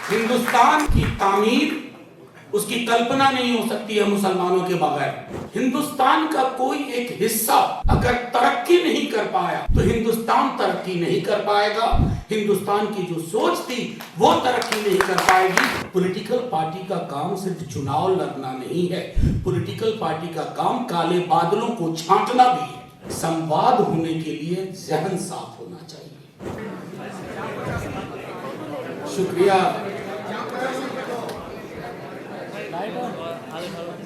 हिंदुस्तान की तामीर, उसकी कल्पना नहीं हो सकती है मुसलमानों के बगैर। हिंदुस्तान का कोई एक हिस्सा अगर तरक्की नहीं कर पाया तो हिंदुस्तान तरक्की नहीं कर पाएगा। हिंदुस्तान की जो सोच थी वो तरक्की नहीं कर पाएगी। पॉलिटिकल पार्टी का काम सिर्फ चुनाव लड़ना नहीं है, पॉलिटिकल पार्टी का काम काले बादलों को छांटना भी है। संवाद होने के लिए जहन साफ होना चाहिए। शुक्रिया।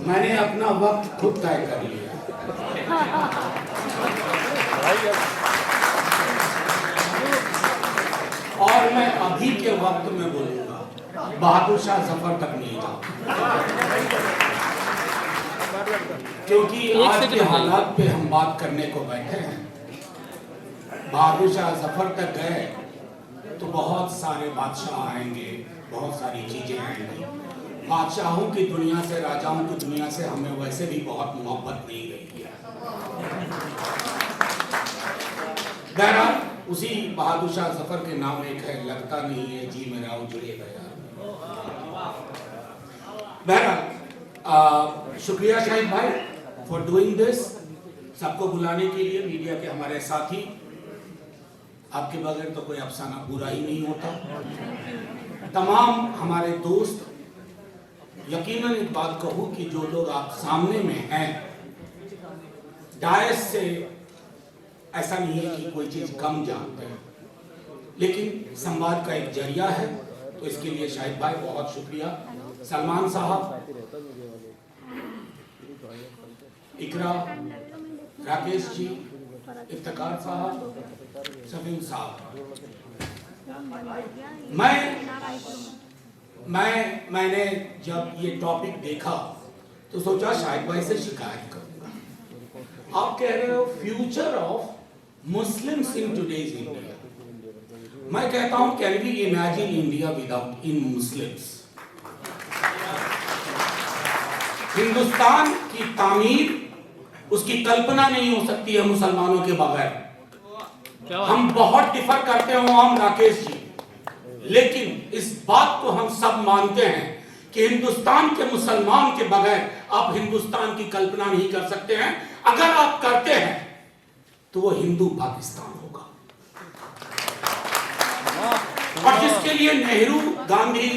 मैंने अपना वक्त खुद तय कर लिया। और मैं अभी के वक्त में बोलूंगा, बहादुर शाह जफर तक नहीं जाऊंगा, क्योंकि आज के हालात पे हम बात करने को बैठे हैं। बहादुर शाह जफर तक गए तो बहुत सारे बादशाह आएंगे, बहुत सारी चीजें आएंगी। बादशाहों की दुनिया से, राजाओं की दुनिया से हमें वैसे भी बहुत मोहब्बत नहीं रही है। बहरहाल उसी बहादुर शाह जफर के नाम एक है, लगता नहीं है जी मेरा उजड़े गया। बहरहाल शुक्रिया शाहिद भाई फॉर डूइंग दिस। सबको बुलाने के लिए, मीडिया के हमारे साथी, आपके बगैर तो कोई अफसाना पूरा ही नहीं होता। तमाम हमारे दोस्त, यकीनन एक बात कहूं कि जो लोग आप सामने में हैं, डायस से ऐसा नहीं है कि कोई चीज कम जानते हैं, लेकिन संवाद का एक जरिया है, तो इसके लिए शाहिद भाई बहुत शुक्रिया। सलमान साहब, इकरा, राकेश जी, इफ्तिकार साहब, सफीन साहब, मैंने जब ये टॉपिक देखा तो सोचा शाहिद भाई से शिकायत करूंगा। आप कह रहे हो future of Muslims in today's India. मैं कहता हूं can we imagine India without in Muslims. Hindustan की तामीर, उसकी कल्पना नहीं हो सकती है मुसलमानों के बगैर। हम बहुत डिफर करते हो हम राकेश जी, लेकिन इस बात को हम सब मानते हैं कि हिंदुस्तान के मुसलमान के बगैर आप हिंदुस्तान की कल्पना नहीं कर सकते हैं। अगर आप करते हैं तो वो हिंदू पाकिस्तान होगा। और जिसके लिए नेहरू, गांधी,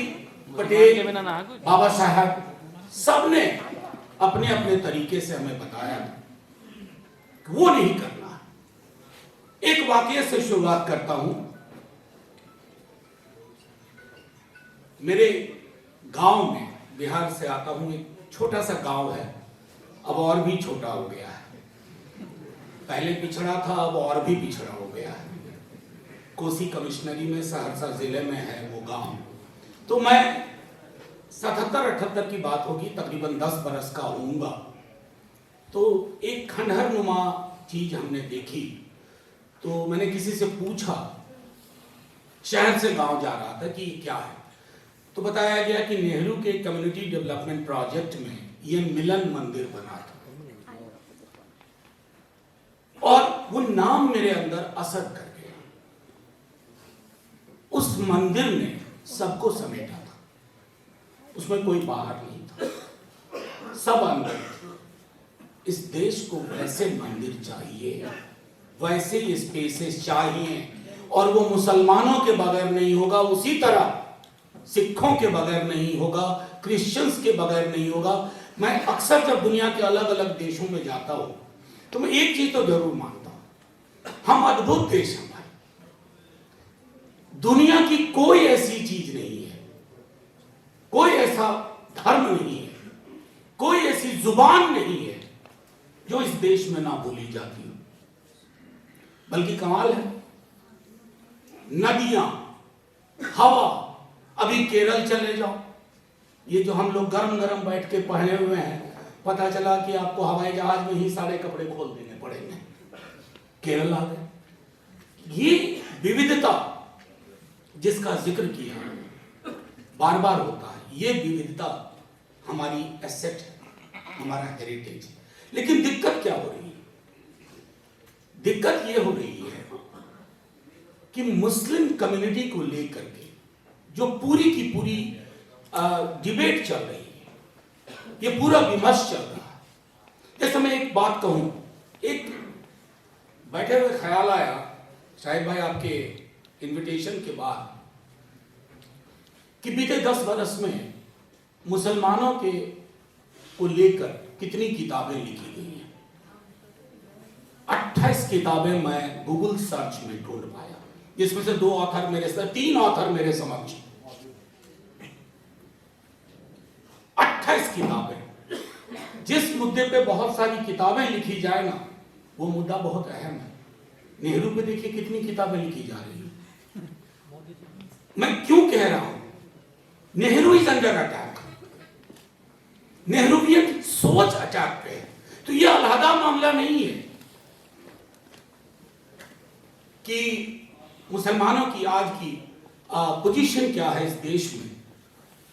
पटेल, बाबा साहब सबने अपने अपने तरीके से हमें बताया कि वो नहीं करना। एक वाकये से शुरुआत करता हूं। मेरे गांव में, बिहार से आता हूं, एक छोटा सा गांव है, अब और भी छोटा हो गया है। पहले पिछड़ा था, अब और भी पिछड़ा हो गया है। कोसी कमिश्नरी में, सहरसा जिले में है वो गांव। तो मैं 77-78 की बात होगी, तकरीबन 10 बरस का होऊंगा। तो एक खंडहर नुमा चीज हमने देखी। तो मैंने किसी से पूछा, शहर से गांव जा रहा था, कि ये क्या है। तो बताया गया कि नेहरू के कम्युनिटी डेवलपमेंट प्रोजेक्ट में ये मिलन मंदिर बना था। और वो नाम मेरे अंदर असर कर गया। उस मंदिर ने सबको समेटा था, उसमें कोई बाहर नहीं था, सब अंदर थे। इस देश को वैसे मंदिर चाहिए, वैसे स्पेसेस चाहिए, और वो मुसलमानों के बगैर नहीं होगा। उसी तरह सिखों के बगैर नहीं होगा, क्रिश्चियंस के बगैर नहीं होगा। मैं अक्सर जब दुनिया के अलग अलग देशों में जाता हूं तो मैं एक चीज तो जरूर मानता हूं, हम अद्भुत देश हैं भाई। दुनिया की कोई ऐसी चीज नहीं है, कोई ऐसा धर्म नहीं है, कोई ऐसी जुबान नहीं है जो इस देश में ना बोली जाती हो। बल्कि कमाल है, नदियां, हवा। अभी केरल चले जाओ, ये जो हम लोग गरम गरम बैठ के पहने हुए हैं, पता चला कि आपको हवाई जहाज में ही सारे कपड़े खोल देने पड़ेंगे। केरल आ गए। ये विविधता जिसका जिक्र किया बार बार होता है, ये विविधता हमारी एसेट है, हमारा हेरिटेज है। लेकिन दिक्कत क्या हो रही है? दिक्कत ये हो रही है कि मुस्लिम कम्युनिटी को लेकर के जो पूरी की पूरी डिबेट चल रही है, ये पूरा विमर्श चल रहा है। जैसे मैं एक बात कहूं, एक बैठे हुए ख्याल आया शाहिद भाई आपके इनविटेशन के बाद कि बीते 10 बरस में मुसलमानों के को लेकर कितनी किताबें लिखी गई हैं। 28 किताबें मैं गूगल सर्च में ढूंढ पाया, जिसमें से 2 ऑथर मेरे साथ, 3 ऑथर मेरे समक्ष। 28 किताबें। जिस मुद्दे पे बहुत सारी किताबें लिखी जाए ना, वो मुद्दा बहुत अहम है। नेहरू पे देखिए कितनी किताबें लिखी जा रही है। मैं क्यों कह रहा हूं, Nehru is under attack, Nehruvian सोच अटैक पे है। तो यह अलहदा मामला नहीं है कि मुसलमानों की आज की पोजीशन क्या है इस देश में,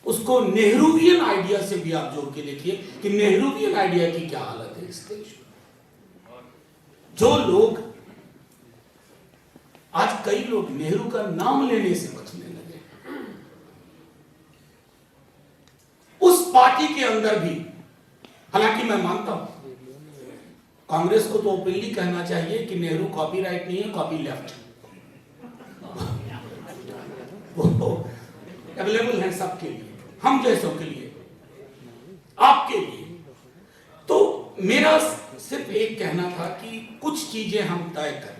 उसको नेहरूवियन आइडिया से भी आप जोड़ के देखिए कि नेहरूवियन आइडिया की क्या हालत है इस देश में। जो लोग आज, कई लोग नेहरू का नाम लेने से बचने लगे। उस पार्टी के अंदर भी, हालांकि मैं मानता हूं कांग्रेस को तो ओपनली कहना चाहिए कि नेहरू कॉपीराइट नहीं है, कॉपी लेफ्ट। वो अवेलेबल है सबके लिए, हम जैसों के लिए, आपके लिए। तो मेरा सिर्फ एक कहना था कि कुछ चीजें हम तय कर लें।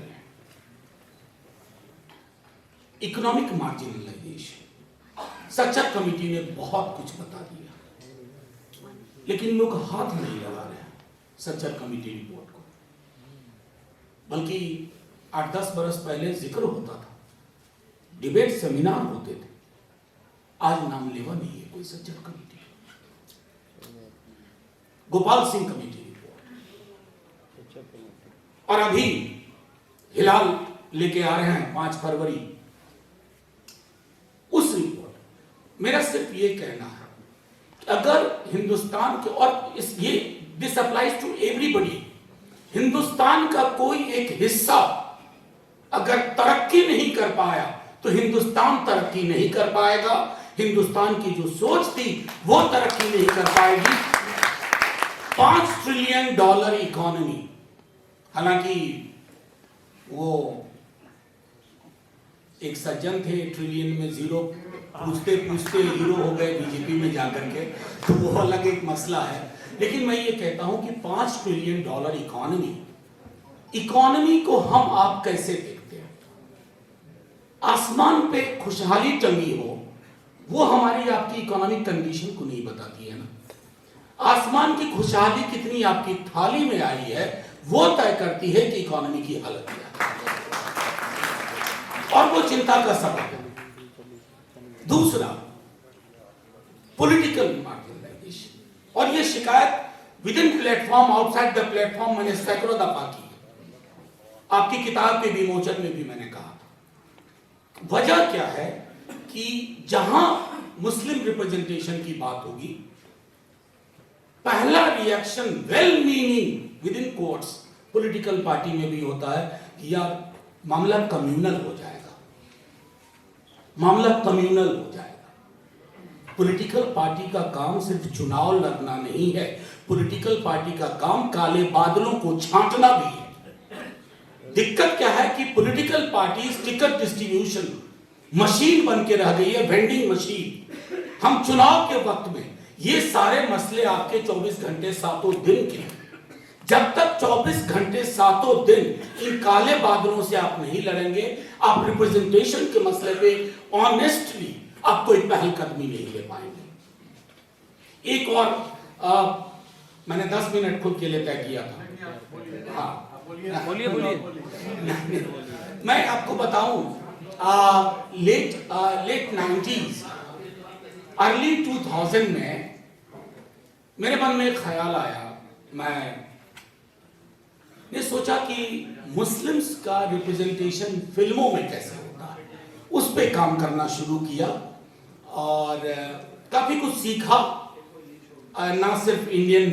इकोनॉमिक मार्जिनलाइजेशन, सच्चर कमेटी ने बहुत कुछ बता दिया, लेकिन लोग हाथ नहीं लगा रहे हैं सच्चर कमेटी रिपोर्ट को। बल्कि 8-10 बरस पहले जिक्र होता था, डिबेट सेमिनार होते थे, आज नाम लेवा नहीं है कोई Sachar committee. Gopal Singh committee report, और अभी हिलाल लेके आ रहे हैं 5 फरवरी उस रिपोर्ट। मेरा सिर्फ ये कहना है कि अगर हिंदुस्तान के, और ये this applies to everybody, Hindustan का कोई एक हिस्सा अगर तरक्की नहीं कर पाया तो हिंदुस्तान तरक्की नहीं कर पाएगा। हिंदुस्तान की जो सोच थी वो तरक्की नहीं कर पाएगी। $5 ट्रिलियन इकोनॉमी, हालांकि वो एक सज्जन थे, ट्रिलियन में जीरो पूछते पूछते हीरो हो गए बीजेपी में जाकर के, तो वो अलग एक मसला है। लेकिन मैं ये कहता हूं कि $5 ट्रिलियन इकोनॉमी को हम आप कैसे देखते हैं? आसमान पे खुशहाली टंगी हो, वो हमारी आपकी इकोनॉमिक कंडीशन को नहीं बताती है ना। आसमान की खुशहाली कितनी आपकी थाली में आई है, वो तय करती है कि इकोनॉमी की हालत क्या है, और वो चिंता का सबब है। दूसरा, पॉलिटिकल मार्जिनलाइजेशन, और ये शिकायत with in platform, outside the platform मैंने सैकड़ों दफा की है। आपकी किताब के विमोचन में भी मैंने कहा था। वजह क्या है कि जहां मुस्लिम रिप्रेजेंटेशन की बात होगी, पहला reaction well meaning with in courts political party में भी होता है कि यार मामला कम्युनल हो जाएगा, मामला कम्युनल हो जाएगा। पॉलिटिकल पार्टी का काम सिर्फ चुनाव लड़ना नहीं है, पॉलिटिकल पार्टी का काम काले बादलों को छांटना भी है। दिक्कत क्या है कि political party ticket distribution machine बन के रह गई है, वेंडिंग मशीन। हम चुनाव के वक्त में ये सारे मसले आपके 24 घंटे 7 दिन के, जब तक 24 घंटे 7 दिन इन काले बादलों से आप नहीं लड़ेंगे, आप रिप्रेजेंटेशन के मसले पे ऑनेस्टली आप कोई पहलकदमी नहीं ले पाएंगे। एक और मैंने 10 मिनट खुद के लिए तय किया था। हाँ बोलिए बोलिए। मैं आपको बताऊं, लेट 90s अर्ली 2000 में मेरे मन में एक ख्याल आया। मैंने सोचा कि मुस्लिम्स का रिप्रेजेंटेशन फिल्मों में कैसे होता है, उस पे काम करना शुरू किया और काफी कुछ सीखा। ना सिर्फ इंडियन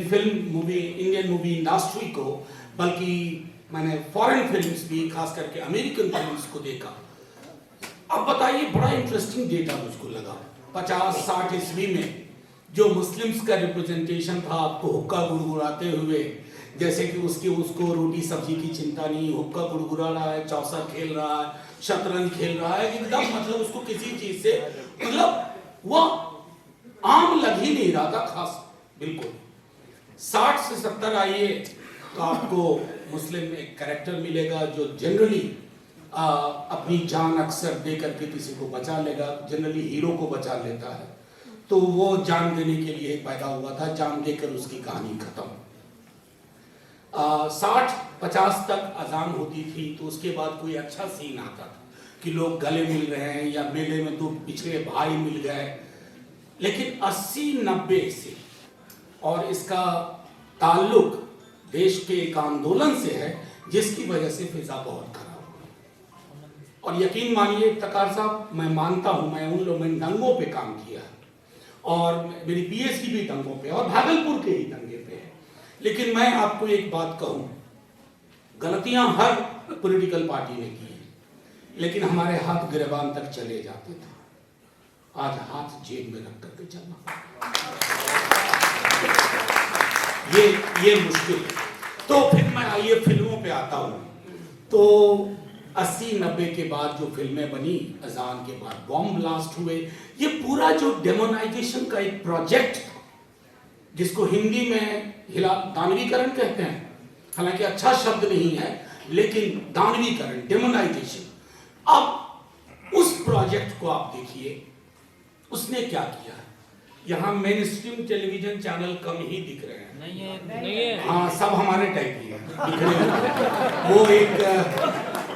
मूवी इंडस्ट्री को, बल्कि मैंने फॉरेन फिल्म्स भी, खास करके अमेरिकन फिल्म्स को देखा। अब बताइए, बड़ा इंटरेस्टिंग डेटा मुझको लगा। 50-60 ईस्वी में जो मुस्लिम्स का रिप्रेजेंटेशन था, आपको हुक्का गुड़गुड़ाते हुए, जैसे कि उसको रोटी सब्जी की चिंता नहीं, हुक्का गुड़गुड़ा रहा है, चौसा खेल रहा है, शतरंज खेल रहा है, एकदम मतलब उसको किसी चीज से मतलब वो आम लग ही नहीं रहा था खास, बिल्कुल। 60 से 70 आइए तो आपको मुस्लिम में एक कैरेक्टर मिलेगा जो जनरली अपनी जान अक्सर दे करके किसी को बचा लेगा, जनरली हीरो को बचा लेता है। तो वो जान देने के लिए पैदा हुआ था, जान देकर उसकी कहानी खत्म। 60-50 तक अजान होती थी, तो उसके बाद कोई अच्छा सीन आता था कि लोग गले मिल रहे हैं या मेले में 2 पिछड़े भाई मिल गए। लेकिन 80-90 से, और इसका ताल्लुक देश के एक आंदोलन से है जिसकी वजह से फिजा बहुत खराब हुआ। और यकीन मानिए इफ्तिकार साहब, मैं मानता हूं, मैं उन लोगों में दंगों पे काम किया और मेरी पीएचडी भी दंगों पे और भागलपुर के ही दंगे पे है। लेकिन मैं आपको एक बात कहूं, गलतियां हर पॉलिटिकल पार्टी ने की है, लेकिन हमारे हाथ गिरबान तक चले जाते थे। आज हाथ जेब में रख करके चलना, ये मुश्किल है। तो फिर मैं आइए फिल्मों पे आता हूं। तो 80-90 के बाद जो फिल्में बनी, अजान के बाद बॉम्ब ब्लास्ट हुए, ये पूरा जो डेमोनाइजेशन का एक प्रोजेक्ट था, जिसको हिंदी में दानवीकरण कहते हैं, हालांकि अच्छा शब्द नहीं है, लेकिन दानवीकरण, डेमोनाइजेशन। अब उस प्रोजेक्ट को आप देखिए, उसने क्या किया। यहाँ मेन स्ट्रीम टेलीविजन चैनल कम ही दिख रहे हैं, नहीं है। हाँ, सब हमारे टाइप ही है।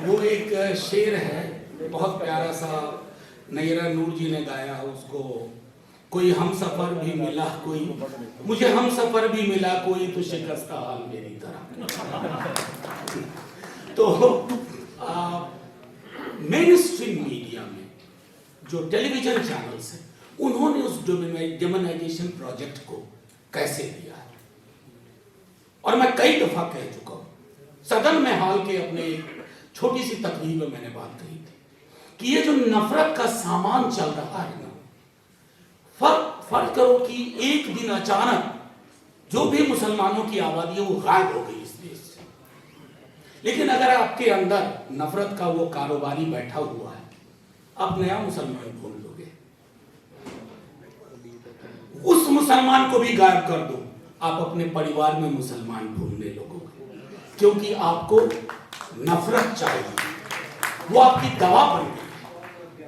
वो एक शेर है, बहुत प्यारा सा, नैरा नूर जी ने गाया उसको, कोई हम सफर भी मिला, कोई मुझे हम सफर भी मिला, कोई तो शिकस्ता हाल मेरी तरह। तो मेन स्ट्रीम मीडिया में जो टेलीविजन चैनल्स हैं, उन्होंने उस डेमोनाइजेशन प्रोजेक्ट को कैसे लिया है। और मैं कई दफा कह चुका हूं, सदन में हाल के अपने छोटी सी तकरीर में मैंने बात कही थी कि ये जो नफरत का सामान चल रहा है ना, फर्क करो कि एक दिन अचानक जो भी मुसलमानों की आबादी है वो गायब हो गई इस देश से। लेकिन अगर आपके अंदर नफरत का वो कारोबारी बैठा हुआ है, आप नया मुसलमान ढूंढ लोगे, उस मुसलमान को भी गायब कर दो, आप अपने परिवार में मुसलमान ढूंढने लगोगे, क्योंकि आपको नफरत चाहिए। वो आपकी दवा बन गई,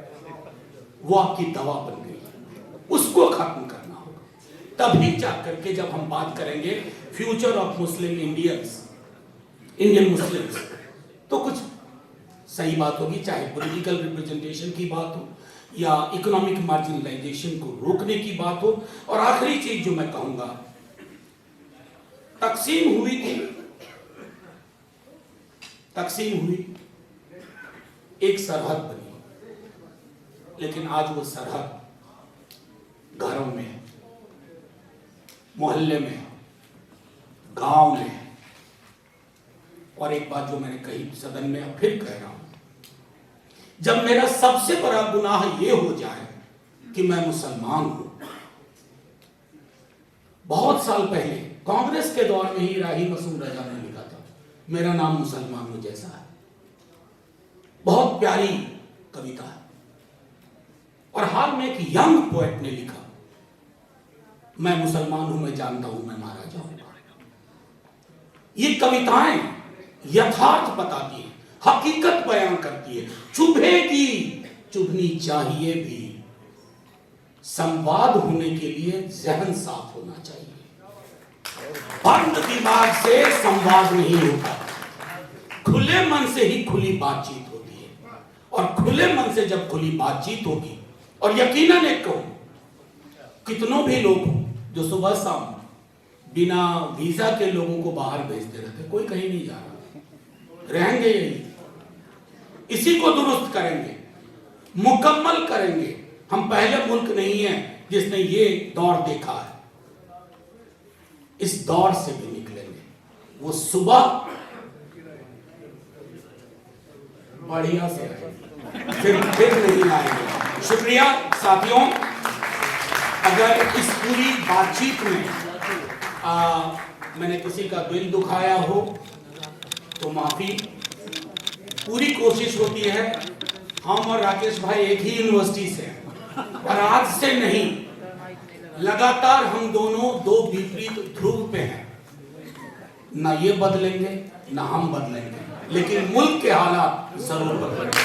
वो आपकी दवा बन गई, उसको खत्म करना होगा। तभी जाकर के जब हम बात करेंगे future of Muslim Indian Muslims, तो कुछ सही बात होगी, चाहे पॉलिटिकल रिप्रेजेंटेशन की बात हो या इकोनॉमिक मार्जिनलाइजेशन को रोकने की बात हो। और आखिरी चीज जो मैं कहूंगा, तकसीम हुई, एक सरहद बनी, लेकिन आज वो सरहद घरों में, मोहल्ले में, गांव में। और एक बात जो मैंने कही सदन में, अब फिर कह रहा हूं, जब मेरा सबसे बड़ा गुनाह ये हो जाए कि मैं मुसलमान हूं। बहुत साल पहले कांग्रेस के दौर में ही राही मसूद रजा ने लिखा था, मेरा नाम मुसलमानों जैसा है। बहुत प्यारी कविता है। और हाल में एक यंग पोएट ने लिखा, मैं मुसलमान हूं, मैं जानता हूं मैं मारा जाऊंगा। ये कविताएं यथार्थ बताती है, हकीकत बयान करती है। चुभेगी, चुभनी चाहिए भी। संवाद होने के लिए जहन साफ होना चाहिए। बंद दिमाग से संवाद नहीं होता, खुले मन से ही खुली बातचीत होती है। और खुले मन से जब खुली बातचीत होगी, और यकीनन एक कहूं, कितनों भी लोग जो सुबह शाम बिना वीजा के लोगों को बाहर भेजते रहते, कोई कहीं नहीं जा रहा, रहेंगे यही, इसी को दुरुस्त करेंगे, मुकम्मल करेंगे। हम पहले मुल्क नहीं है जिसने ये दौर देखा है, इस दौर से भी निकलेंगे। वो सुबह बढ़िया से फिर नहीं आएंगे। शुक्रिया साथियों, अगर इस पूरी बातचीत में मैंने किसी का दिल दुखाया हो तो माफी। पूरी कोशिश होती है, हम और राकेश भाई एक ही यूनिवर्सिटी से हैं और आज से नहीं, लगातार हम दोनों दो विपरीत ध्रुव पे हैं। ना ये बदलेंगे ना हम बदलेंगे, लेकिन मुल्क के हालात जरूर बदलेंगे।